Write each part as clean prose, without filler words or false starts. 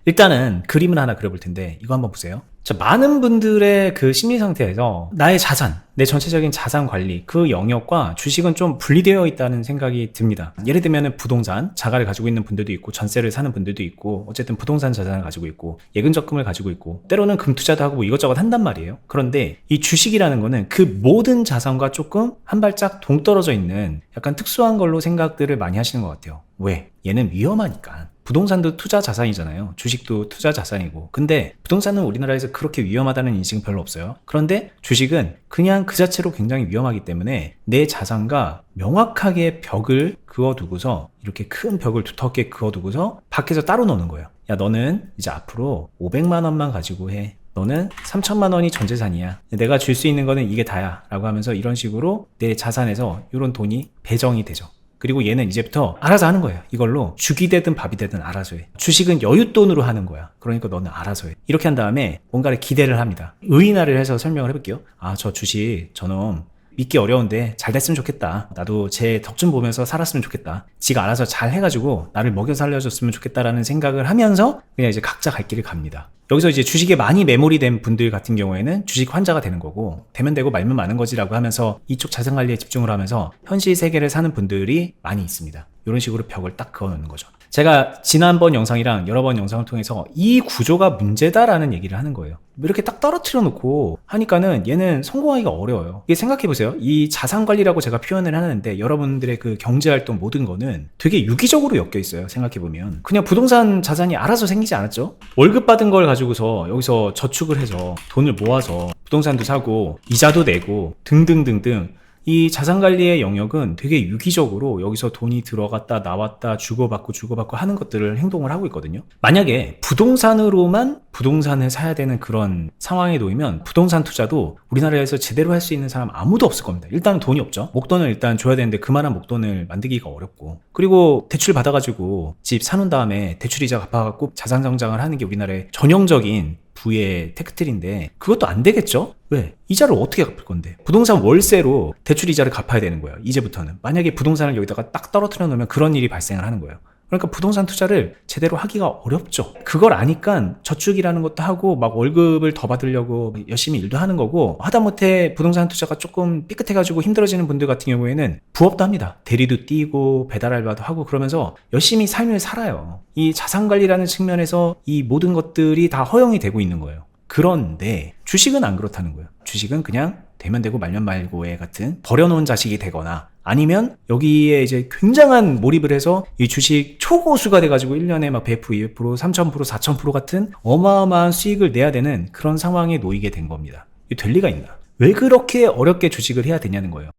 일단은 그림을 하나 그려볼 텐데 이거 한번 보세요. 자, 많은 분들의 그 심리 상태에서 나의 자산, 내 전체적인 자산 관리, 그 영역과 주식은 좀 분리되어 있다는 생각이 듭니다. 예를 들면 부동산, 자가를 가지고 있는 분들도 있고 전세를 사는 분들도 있고 어쨌든 부동산 자산을 가지고 있고 예금 적금을 가지고 있고 때로는 금 투자도 하고 뭐 이것저것 한단 말이에요. 그런데 이 주식이라는 거는 그 모든 자산과 조금 한 발짝 동떨어져 있는 약간 특수한 걸로 생각들을 많이 하시는 것 같아요. 왜? 얘는 위험하니까. 부동산도 투자 자산이잖아요. 주식도 투자 자산이고. 근데 부동산은 우리나라에서 그렇게 위험하다는 인식은 별로 없어요. 그런데 주식은 그냥 그 자체로 굉장히 위험하기 때문에 내 자산과 명확하게 벽을 그어두고서 이렇게 큰 벽을 두텁게 그어두고서 밖에서 따로 노는 거예요. 야, 너는 이제 앞으로 500만 원만 가지고 해. 너는 3천만 원이 전 재산이야. 내가 줄 수 있는 거는 이게 다야. 라고 하면서 이런 식으로 내 자산에서 이런 돈이 배정이 되죠. 그리고 얘는 이제부터 알아서 하는 거예요. 이걸로 죽이 되든 밥이 되든 알아서 해. 주식은 여윳돈으로 하는 거야. 그러니까 너는 알아서 해. 이렇게 한 다음에 뭔가를 기대를 합니다. 의인화를 해서 설명을 해볼게요. 아, 저 주식 저놈 믿기 어려운데 잘 됐으면 좋겠다. 나도 제 덕 좀 보면서 살았으면 좋겠다. 지가 알아서 잘 해가지고 나를 먹여 살려줬으면 좋겠다라는 생각을 하면서 그냥 이제 각자 갈 길을 갑니다. 여기서 이제 주식에 많이 매몰이 된 분들 같은 경우에는 주식 환자가 되는 거고 되면 되고 말면 마는 거지라고 하면서 이쪽 자산 관리에 집중을 하면서 현실 세계를 사는 분들이 많이 있습니다. 이런 식으로 벽을 딱 그어놓는 거죠. 제가 지난번 영상이랑 여러 번 영상을 통해서 이 구조가 문제다라는 얘기를 하는 거예요. 이렇게 딱 떨어뜨려 놓고 하니까는 얘는 성공하기가 어려워요. 이게 생각해보세요. 이 자산관리라고 제가 표현을 하는데 여러분들의 그 경제활동 모든 거는 되게 유기적으로 엮여 있어요. 생각해보면 그냥 부동산 자산이 알아서 생기지 않았죠. 월급 받은 걸 가지고서 여기서 저축을 해서 돈을 모아서 부동산도 사고 이자도 내고 등등등등 이 자산관리의 영역은 되게 유기적으로 여기서 돈이 들어갔다 나왔다 주고받고 하는 것들을 행동을 하고 있거든요. 만약에 부동산으로만 부동산을 사야 되는 그런 상황에 놓이면 부동산 투자도 우리나라에서 제대로 할 수 있는 사람 아무도 없을 겁니다. 일단 돈이 없죠. 목돈을 일단 줘야 되는데 그만한 목돈을 만들기가 어렵고 그리고 대출 받아가지고 집 사놓은 다음에 대출이자 갚아갖고 자산 성장을 하는 게 우리나라의 전형적인 부의 테크트리인데 그것도 안 되겠죠? 왜? 이자를 어떻게 갚을 건데? 부동산 월세로 대출 이자를 갚아야 되는 거예요. 이제부터는. 만약에 부동산을 여기다가 딱 떨어뜨려 놓으면 그런 일이 발생을 하는 거예요. 그러니까 부동산 투자를 제대로 하기가 어렵죠. 그걸 아니까 저축이라는 것도 하고 막 월급을 더 받으려고 열심히 일도 하는 거고 하다못해 부동산 투자가 조금 삐끗해가지고 힘들어지는 분들 같은 경우에는 부업도 합니다. 대리도 뛰고 배달 알바도 하고 그러면서 열심히 삶을 살아요. 이 자산관리라는 측면에서 이 모든 것들이 다 허용이 되고 있는 거예요. 그런데 주식은 안 그렇다는 거예요. 주식은 그냥 되면 되고 말면 말고의 같은 버려놓은 자식이 되거나 아니면 여기에 이제 굉장한 몰입을 해서 이 주식 초고수가 돼가지고 1년에 막 100%, 200%, 3000%, 4000% 같은 어마어마한 수익을 내야 되는 그런 상황에 놓이게 된 겁니다. 이게 될 리가 있나? 왜 그렇게 어렵게 주식을 해야 되냐는 거예요.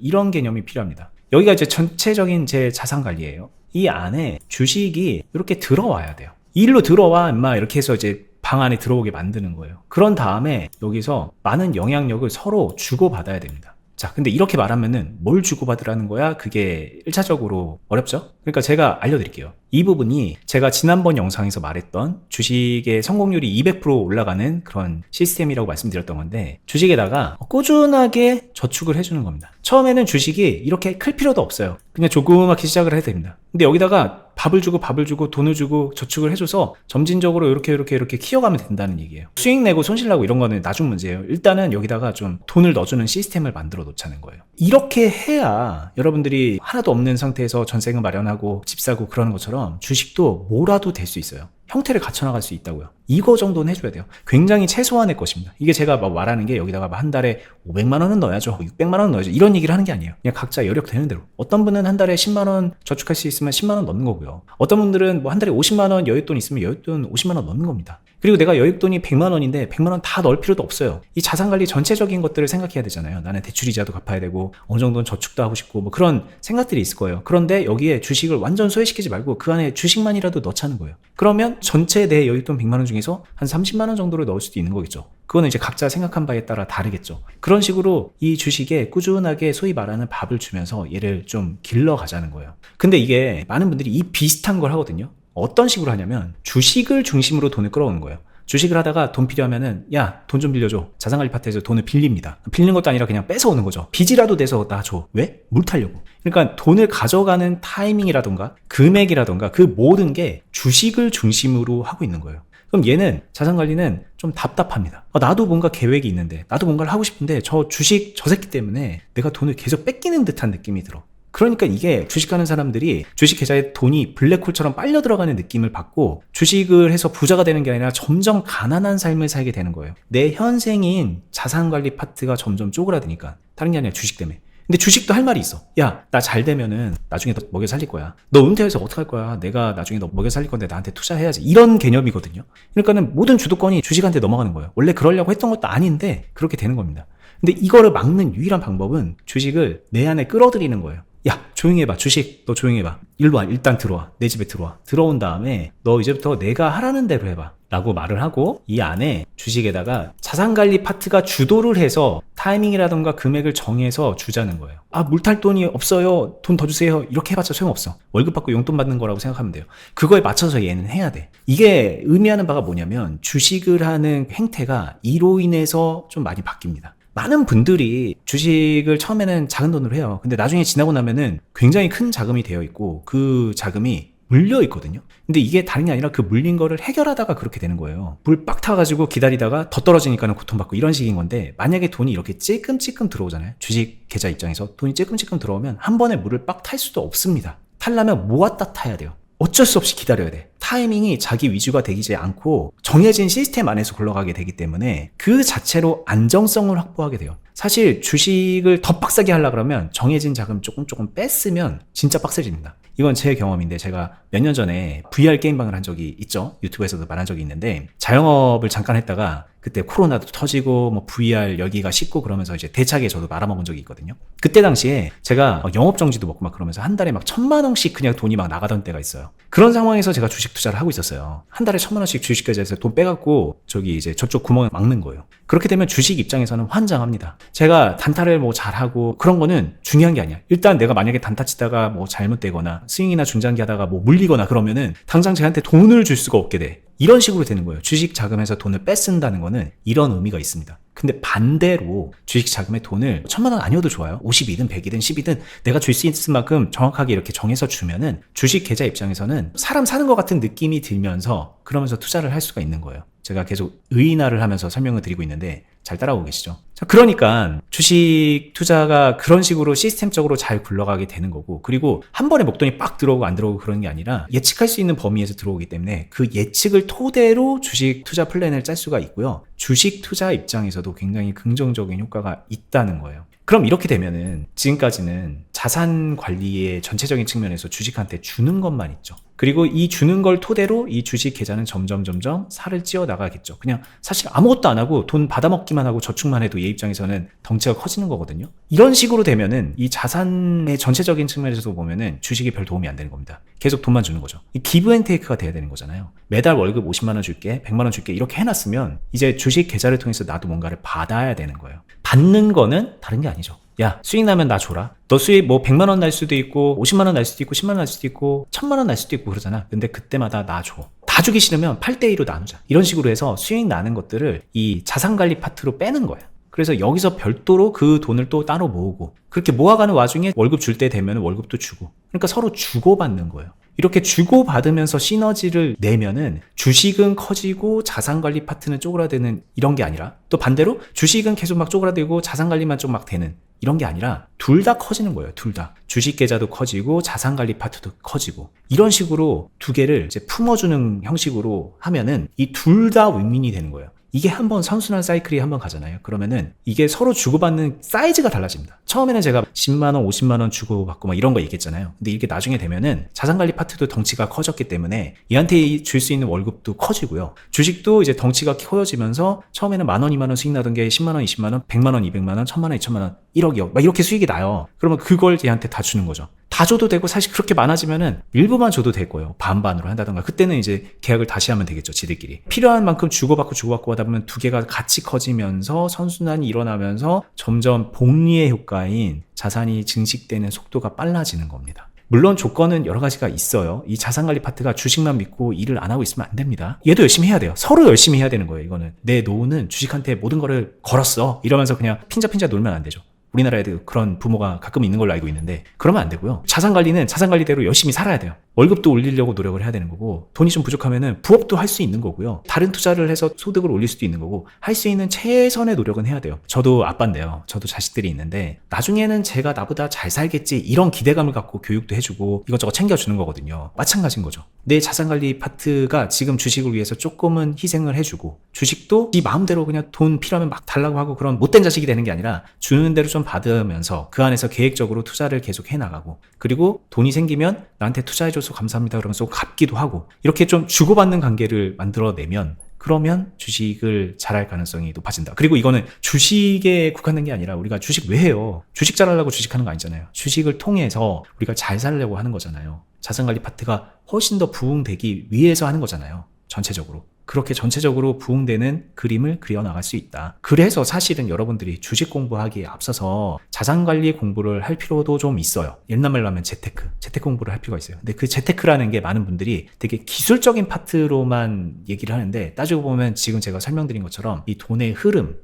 이런 개념이 필요합니다. 여기가 이제 전체적인 제 자산 관리예요. 이 안에 주식이 이렇게 들어와야 돼요. 이 일로 들어와 임마 이렇게 해서 이제 방 안에 들어오게 만드는 거예요. 그런 다음에 여기서 많은 영향력을 서로 주고받아야 됩니다. 자, 근데 이렇게 말하면은 뭘 주고받으라는 거야? 그게 1차적으로 어렵죠? 그러니까 제가 알려드릴게요. 이 부분이 제가 지난번 영상에서 말했던 주식의 성공률이 200% 올라가는 그런 시스템이라고 말씀드렸던 건데 주식에다가 꾸준하게 저축을 해주는 겁니다. 처음에는 주식이 이렇게 클 필요도 없어요. 그냥 조그맣게 시작을 해도 됩니다. 근데 여기다가 밥을 주고 돈을 주고 저축을 해줘서 점진적으로 이렇게 키워가면 된다는 얘기예요. 수익 내고 손실 나고 이런 거는 나중 문제예요. 일단은 여기다가 좀 돈을 넣어주는 시스템을 만들어 놓자는 거예요. 이렇게 해야 여러분들이 하나도 없는 상태에서 전세금 마련하고 집 사고 그러는 것처럼 주식도 뭐라도 될 수 있어요. 형태를 갖춰나갈 수 있다고요. 이거 정도는 해줘야 돼요. 굉장히 최소한의 것입니다. 이게 제가 막 말하는 게 여기다가 한 달에 500만 원은 넣어야죠. 600만 원은 넣어야죠. 이런 얘기를 하는 게 아니에요. 그냥 각자 여력 되는 대로. 어떤 분은 한 달에 10만 원 저축할 수 있으면 10만 원 넣는 거고요. 어떤 분들은 뭐 한 달에 50만 원 여윳돈 있으면 여윳돈 50만 원 넣는 겁니다. 그리고 내가 여윳돈이 100만 원인데 100만 원 다 넣을 필요도 없어요. 이 자산관리 전체적인 것들을 생각해야 되잖아요. 나는 대출이자도 갚아야 되고 어느 정도는 저축도 하고 싶고 뭐 그런 생각들이 있을 거예요. 그런데 여기에 주식을 완전 소외시키지 말고 그 안에 주식만이라도 넣자는 거예요. 그러면 전체 내 여윳돈 100만 원 중에서 한 30만 원 정도를 넣을 수도 있는 거겠죠. 그거는 이제 각자 생각한 바에 따라 다르겠죠. 그런 식으로 이 주식에 꾸준하게 소위 말하는 밥을 주면서 얘를 좀 길러가자는 거예요. 근데 이게 많은 분들이 이 비슷한 걸 하거든요. 어떤 식으로 하냐면 주식을 중심으로 돈을 끌어오는 거예요. 주식을 하다가 돈 필요하면은 야, 돈 좀 빌려줘. 자산관리 파트에서 돈을 빌립니다. 빌리는 것도 아니라 그냥 뺏어오는 거죠. 빚이라도 내서 나 줘. 왜? 물 타려고. 그러니까 돈을 가져가는 타이밍이라던가 금액이라던가 그 모든 게 주식을 중심으로 하고 있는 거예요. 그럼 얘는 자산관리는 좀 답답합니다. 나도 뭔가 계획이 있는데, 나도 뭔가를 하고 싶은데 저 주식 저 새끼 때문에 내가 돈을 계속 뺏기는 듯한 느낌이 들어. 그러니까 이게 주식하는 사람들이 주식 계좌에 돈이 블랙홀처럼 빨려 들어가는 느낌을 받고 주식을 해서 부자가 되는 게 아니라 점점 가난한 삶을 살게 되는 거예요. 내 현생인 자산관리 파트가 점점 쪼그라드니까. 다른 게 아니라 주식 때문에. 근데 주식도 할 말이 있어. 야, 나 잘 되면은 나중에 너 먹여 살릴 거야. 너 은퇴해서 어떡할 거야? 내가 나중에 너 먹여 살릴 건데 나한테 투자해야지. 이런 개념이거든요. 그러니까는 모든 주도권이 주식한테 넘어가는 거예요. 원래 그러려고 했던 것도 아닌데 그렇게 되는 겁니다. 근데 이거를 막는 유일한 방법은 주식을 내 안에 끌어들이는 거예요. 야, 조용히 해봐. 주식, 너 조용히 해봐. 일로 와. 일단 들어와. 내 집에 들어와. 들어온 다음에 너 이제부터 내가 하라는 대로 해봐. 라고 말을 하고 이 안에 주식에다가 자산관리 파트가 주도를 해서 타이밍이라던가 금액을 정해서 주자는 거예요. 물탈 돈이 없어요. 돈 더 주세요. 이렇게 해봤자 소용없어. 월급 받고 용돈 받는 거라고 생각하면 돼요. 그거에 맞춰서 얘는 해야 돼. 이게 의미하는 바가 뭐냐면 주식을 하는 행태가 이로 인해서 좀 많이 바뀝니다. 많은 분들이 주식을 처음에는 작은 돈으로 해요. 근데 나중에 지나고 나면은 굉장히 큰 자금이 되어 있고 그 자금이 물려 있거든요. 근데 이게 다른 게 아니라 그 물린 거를 해결하다가 그렇게 되는 거예요. 불 빡 타가지고 기다리다가 더 떨어지니까는 고통받고 이런 식인 건데, 만약에 돈이 이렇게 찔끔찔끔 들어오잖아요. 주식 계좌 입장에서 돈이 찔끔찔끔 들어오면 한 번에 물을 빡 탈 수도 없습니다. 타려면 모았다 타야 돼요. 어쩔 수 없이 기다려야 돼. 타이밍이 자기 위주가 되지 않고 정해진 시스템 안에서 굴러가게 되기 때문에 그 자체로 안정성을 확보하게 돼요. 사실 주식을 더 빡세게 하려고 그러면 정해진 자금 조금 뺐으면 진짜 빡세집니다. 이건 제 경험인데, 제가 몇 년 전에 VR 게임방을 한 적이 있죠. 유튜브에서도 말한 적이 있는데, 자영업을 잠깐 했다가 그때 코로나도 터지고 뭐 VR 열기가 식고 그러면서 이제 대차게 저도 말아먹은 적이 있거든요. 그때 당시에 제가 영업 정지도 먹고 막 그러면서 한 달에 막 1,000만 원씩 그냥 돈이 막 나가던 때가 있어요. 그런 상황에서 제가 주식 투자를 하고 있었어요. 한 달에 1,000만 원씩 주식 계좌에서 돈 빼갖고 저기 이제 저쪽 구멍을 막는 거예요. 그렇게 되면 주식 입장에서는 환장합니다. 제가 단타를 뭐 잘하고 그런 거는 중요한 게 아니야. 일단 내가 만약에 단타 치다가 뭐 잘못되거나 스윙이나 중장기 하다가 뭐 물리거나 그러면은 당장 제한테 돈을 줄 수가 없게 돼. 이런 식으로 되는 거예요. 주식 자금에서 돈을 뺏는다는 거는 이런 의미가 있습니다. 근데 반대로 주식 자금에 돈을 1,000만 원 아니어도 좋아요. 50이든 100이든 10이든 내가 줄 수 있을 만큼 정확하게 이렇게 정해서 주면은 주식 계좌 입장에서는 사람 사는 것 같은 느낌이 들면서 그러면서 투자를 할 수가 있는 거예요. 제가 계속 의인화를 하면서 설명을 드리고 있는데 잘 따라오고 계시죠? 자, 그러니까 주식 투자가 그런 식으로 시스템적으로 잘 굴러가게 되는 거고, 그리고 한 번에 목돈이 빡 들어오고 안 들어오고 그런 게 아니라 예측할 수 있는 범위에서 들어오기 때문에 그 예측을 토대로 주식 투자 플랜을 짤 수가 있고요. 주식 투자 입장에서도 굉장히 긍정적인 효과가 있다는 거예요. 그럼 이렇게 되면은 지금까지는 자산 관리의 전체적인 측면에서 주식한테 주는 것만 있죠. 그리고 이 주는 걸 토대로 이 주식 계좌는 점점 살을 찌어 나가겠죠. 그냥 사실 아무것도 안 하고 돈 받아먹기만 하고 저축만 해도 얘 입장에서는 덩치가 커지는 거거든요. 이런 식으로 되면은 이 자산의 전체적인 측면에서 보면은 주식이 별 도움이 안 되는 겁니다. 계속 돈만 주는 거죠. 이 기브 앤 테이크가 돼야 되는 거잖아요. 매달 월급 50만 원 줄게, 100만 원 줄게 이렇게 해놨으면 이제 주식 계좌를 통해서 나도 뭔가를 받아야 되는 거예요. 받는 거는 다른 게 아니죠. 야, 수익 나면 나 줘라. 너 수익 뭐 100만 원 날 수도 있고 50만 원 날 수도 있고 10만 원 날 수도 있고 1,000만 원 날 수도 있고 그러잖아. 근데 그때마다 나 줘. 다 주기 싫으면 8대2로 나누자. 이런 식으로 해서 수익 나는 것들을 이 자산관리 파트로 빼는 거야. 그래서 여기서 별도로 그 돈을 또 따로 모으고, 그렇게 모아가는 와중에 월급 줄 때 되면 월급도 주고, 그러니까 서로 주고받는 거예요. 이렇게 주고받으면서 시너지를 내면은 주식은 커지고 자산관리 파트는 쪼그라드는 이런 게 아니라, 또 반대로 주식은 계속 막 쪼그라들고 자산관리만 좀 막 되는 이런 게 아니라 둘 다 커지는 거예요. 둘 다. 주식 계좌도 커지고 자산관리 파트도 커지고, 이런 식으로 두 개를 이제 품어주는 형식으로 하면은 이 둘 다 윈윈이 되는 거예요. 이게 한번 선순환 사이클이 한번 가잖아요. 그러면은 이게 서로 주고받는 사이즈가 달라집니다. 처음에는 제가 10만 원, 50만 원 주고받고 막 이런 거 얘기했잖아요. 근데 이게 나중에 되면은 자산관리 파트도 덩치가 커졌기 때문에 얘한테 줄 수 있는 월급도 커지고요. 주식도 이제 덩치가 커지면서 처음에는 만 원, 2만 원 수익 나던 게 10만 원, 20만 원, 100만 원, 200만 원, 1000만 원, 2000만 원, 1억이요. 막 이렇게 수익이 나요. 그러면 그걸 얘한테 다 주는 거죠. 다 줘도 되고, 사실 그렇게 많아지면은 일부만 줘도 될 거예요. 반반으로 한다던가. 그때는 이제 계약을 다시 하면 되겠죠, 지들끼리. 필요한 만큼 주고받고 하다 보면 두 개가 같이 커지면서 선순환이 일어나면서 점점 복리의 효과인 자산이 증식되는 속도가 빨라지는 겁니다. 물론 조건은 여러 가지가 있어요. 이 자산관리 파트가 주식만 믿고 일을 안 하고 있으면 안 됩니다. 얘도 열심히 해야 돼요. 서로 열심히 해야 되는 거예요. 이거는 내 노후는 주식한테 모든 거를 걸었어 이러면서 그냥 핀자핀자 놀면 안 되죠. 우리나라에도 그런 부모가 가끔 있는 걸로 알고 있는데 그러면 안 되고요. 자산관리는 자산관리대로 열심히 살아야 돼요. 월급도 올리려고 노력을 해야 되는 거고 돈이 좀 부족하면은 부업도 할 수 있는 거고요. 다른 투자를 해서 소득을 올릴 수도 있는 거고 할 수 있는 최선의 노력은 해야 돼요. 저도 아빠인데요. 저도 자식들이 있는데 나중에는 제가 나보다 잘 살겠지 이런 기대감을 갖고 교육도 해주고 이것저것 챙겨주는 거거든요. 마찬가지인 거죠. 내 자산관리 파트가 지금 주식을 위해서 조금은 희생을 해주고 주식도 네 마음대로 그냥 돈 필요하면 막 달라고 하고 그런 못된 자식이 되는 게 아니라 주는 대로 좀 받으면서 그 안에서 계획적으로 투자를 계속 해나가고 그리고 돈이 생기면 나한테 투자해줘서 감사합니다 그러면서 갚기도 하고 이렇게 좀 주고받는 관계를 만들어내면 그러면 주식을 잘할 가능성이 높아진다. 그리고 이거는 주식에 국한된 게 아니라 우리가 주식 왜 해요? 주식 잘하려고 주식하는 거 아니잖아요. 주식을 통해서 우리가 잘 살려고 하는 거잖아요. 자산관리 파트가 훨씬 더 부흥되기 위해서 하는 거잖아요. 전체적으로. 그렇게 전체적으로 부흥되는 그림을 그려나갈 수 있다. 그래서 사실은 여러분들이 주식 공부하기에 앞서서 자산관리 공부를 할 필요도 좀 있어요. 옛날 말로 하면 재테크 공부를 할 필요가 있어요. 근데 그 재테크라는 게 많은 분들이 되게 기술적인 파트로만 얘기를 하는데 따지고 보면 지금 제가 설명드린 것처럼 이 돈의 흐름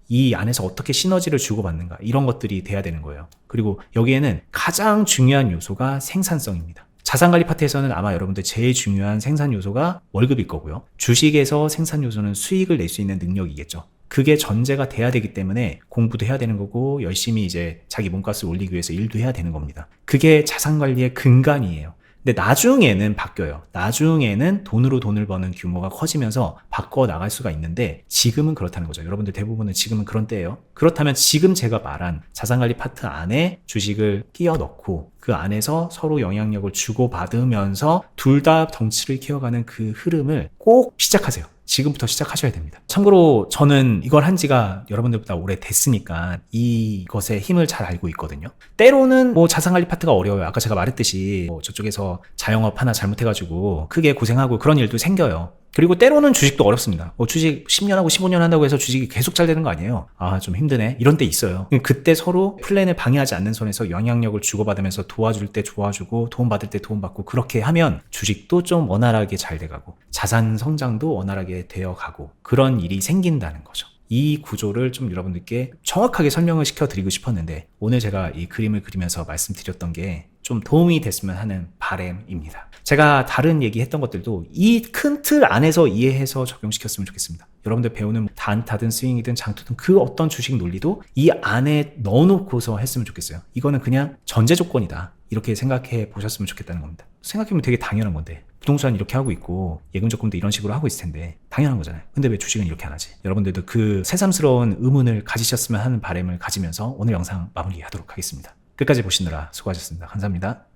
이 안에서 어떻게 시너지를 주고받는가 이런 것들이 돼야 되는 거예요. 그리고 여기에는 가장 중요한 요소가 생산성입니다. 자산관리 파트에서는 아마 여러분들 제일 중요한 생산 요소가 월급일 거고요. 주식에서 생산 요소는 수익을 낼 수 있는 능력이겠죠. 그게 전제가 돼야 되기 때문에 공부도 해야 되는 거고 열심히 이제 자기 몸값을 올리기 위해서 일도 해야 되는 겁니다. 그게 자산관리의 근간이에요. 근데 나중에는 바뀌어요. 나중에는 돈으로 돈을 버는 규모가 커지면서 바꿔 나갈 수가 있는데 지금은 그렇다는 거죠. 여러분들 대부분은 지금은 그런 때예요. 그렇다면 지금 제가 말한 자산관리 파트 안에 주식을 끼워 넣고 그 안에서 서로 영향력을 주고받으면서 둘 다 덩치를 키워가는 그 흐름을 꼭 시작하세요. 지금부터 시작하셔야 됩니다. 참고로 저는 이걸 한 지가 여러분들보다 오래 됐으니까 이것의 힘을 잘 알고 있거든요. 때로는 뭐 자산관리 파트가 어려워요. 아까 제가 말했듯이 뭐 저쪽에서 자영업 하나 잘못해가지고 크게 고생하고 그런 일도 생겨요. 그리고 때로는 주식도 어렵습니다. 뭐 주식 10년 하고 15년 한다고 해서 주식이 계속 잘 되는 거 아니에요. 아, 좀 힘드네. 이런 때 있어요. 그때 서로 플랜을 방해하지 않는 선에서 영향력을 주고받으면서 도와줄 때 도와주고 도움받을 때 도움받고 그렇게 하면 주식도 좀 원활하게 잘 돼가고 자산 성장도 원활하게 되어가고 그런 일이 생긴다는 거죠. 이 구조를 좀 여러분들께 정확하게 설명을 시켜드리고 싶었는데 오늘 제가 이 그림을 그리면서 말씀드렸던 게 좀 도움이 됐으면 하는 바람입니다. 제가 다른 얘기했던 것들도 이 큰 틀 안에서 이해해서 적용시켰으면 좋겠습니다. 여러분들 배우는 단타든 스윙이든 장투든 그 어떤 주식 논리도 이 안에 넣어놓고서 했으면 좋겠어요. 이거는 그냥 전제 조건이다. 이렇게 생각해 보셨으면 좋겠다는 겁니다. 생각해보면 되게 당연한 건데 부동산 이렇게 하고 있고 예금 적금도 이런 식으로 하고 있을 텐데 당연한 거잖아요. 근데 왜 주식은 이렇게 안 하지? 여러분들도 그 새삼스러운 의문을 가지셨으면 하는 바람을 가지면서 오늘 영상 마무리하도록 하겠습니다. 끝까지 보시느라 수고하셨습니다. 감사합니다.